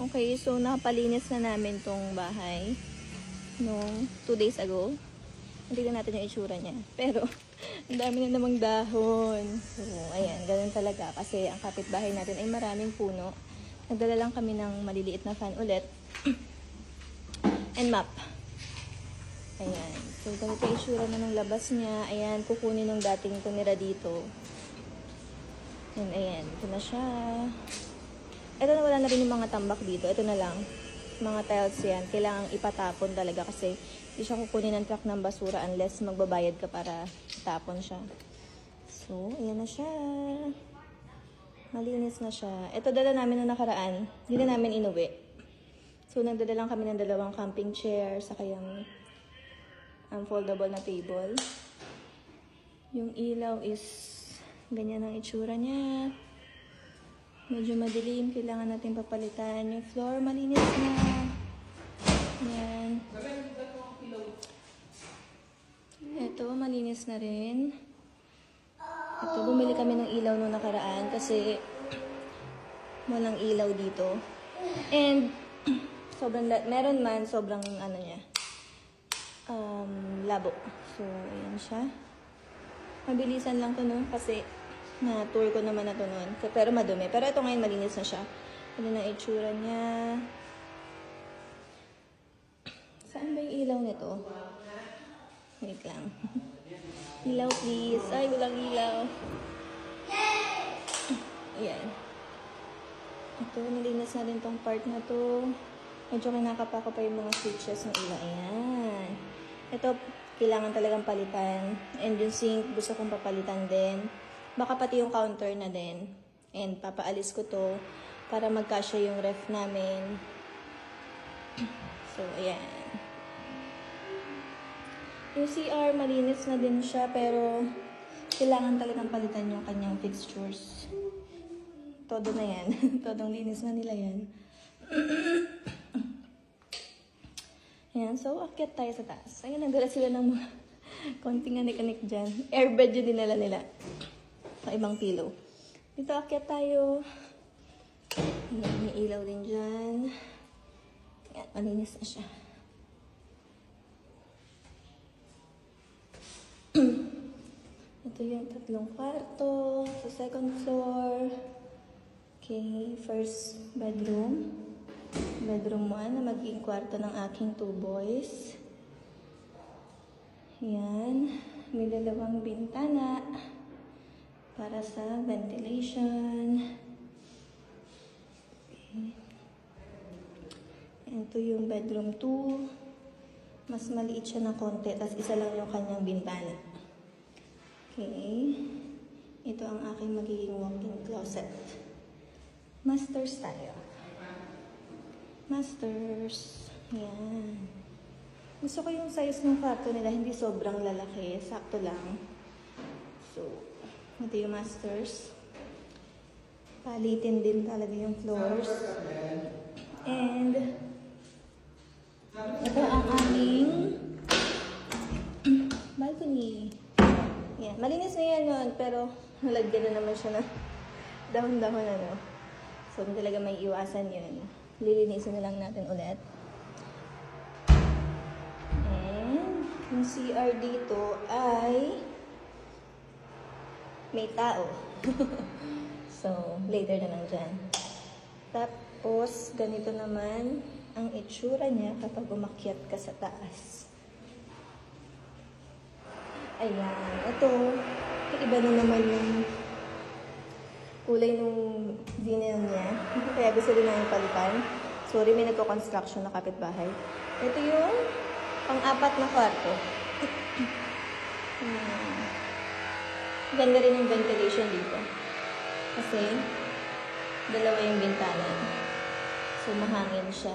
Okay, so nakapalinis na namin tong bahay nung 2 days ago. Hindi na natin yung itsura niya. Pero, ang dami na namang dahon. So, ayan, ganun talaga. Kasi ang kapitbahay natin ay maraming puno. Nagdala lang kami ng maliliit na fan ulit. And map. Ayan. So, ganito yung itsura na ng labas niya. Ayan, kukunin ng dating tumira dito. And ayan, ito na siya. Ito na, wala na rin yung mga tambak dito. Ito na lang. Mga tiles yan. Kailangang ipatapon talaga kasi hindi siya kukunin ng truck ng basura unless magbabayad ka para itapon siya. So, ayan na siya. Malinis na siya. Ito dala namin na nakaraan. Hindi na namin inuwi. So, nagdala lang kami ng 2 camping chair saka yung foldable na table. Yung ilaw is ganyan ang itsura niya. Medyo madilim. Kailangan natin papalitan. Yung floor, malinis na. Yan. Ito, malinis na rin. Ito, bumili kami ng ilaw nung nakaraan kasi walang ilaw dito. And, meron man, sobrang ano niya, labo. So, ayan siya. Mabilisan lang to, no? Kasi, na-tour ko naman na to noon. Pero madumi. Pero ito ngayon malinis na siya. Ano na itsura niya. Saan ba yung ilaw nito? Wait lang. Ilaw please. Ay, walang ilaw. Ayan. Ito, nalinis na rin tong part na to. Medyo kinakapa ko pa yung mga switches ng ilaw. Ayan. Ito, kailangan talagang palitan. And yung sink, gusto kong papalitan din. Baka pati yung counter na din. And papaalis ko to para magkasya yung ref namin. So, ayan. Yung CR, malinis na din siya pero kailangan talagang palitan yung kanyang fixtures. Todo na yan. Todong linis na nila yan. Ayan, so akyat tayo sa taas. Ayan, nagdala sila ng mga konting anik-anik dyan. Airbed yung dinala nila. Sa ibang pillow. Dito, akyat tayo. Ayan, may ilaw din dyan. Ayan, malinis na siya. Ito yung 3 kwarto. Sa 2nd floor. Okay, first bedroom. Bedroom 1 na magiging kwarto ng aking 2 boys. Ayan, may 2 bintana para sa ventilation. Okay. Ito yung bedroom 2. Mas maliit siya ng konti, tapos isa lang yung kanyang bintana. Okay. Ito ang aking magiging walk-in closet. Masters tayo. Masters. Yan. Gusto ko yung size ng kwarto nila, hindi sobrang lalaki. Sakto lang. So, ito yung masters. Palitin din talaga yung floors. And, ito ang aming balcony. Yan. Malinis na yan nun, pero nalagyan na naman siya ng dahon-dahon ano. So, talaga may iwasan yun. Lilinisin na lang natin ulit. And, yung CR dito ay may tao. So, later na lang dyan. Tapos, ganito naman ang itsura niya kapag umakyat ka sa taas. Ayan. Ito, iba na naman yung kulay nung vinyl niya. Kaya gusto rin namin palitan. Sorry, may nagko-construction na kapitbahay. Ito yung pang-4 na kwarto. Ganda rin yung ventilation dito. Kasi, 2 yung bintana. So, mahangin siya.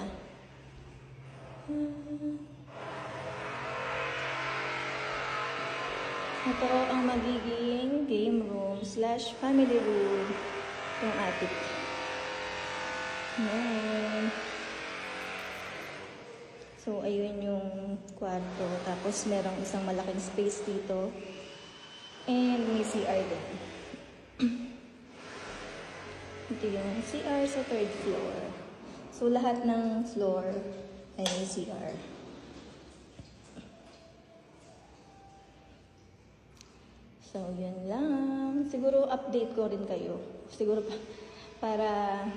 Ito ang magiging game room / family room ng attic. Ayan. So, ayun yung kwarto. Tapos, merong isang malaking space dito. And may CR din. Ito yung CR sa 3rd floor. So, lahat ng floor ay may CR. So, yun lang. Siguro update ko rin kayo. Siguro para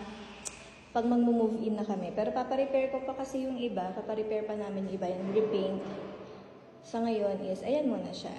pag mag-move in na kami. Pero paparepair ko pa kasi yung iba. Paparepair pa namin yung iba. Yung repaint. Sa ngayon is, ayan muna siya.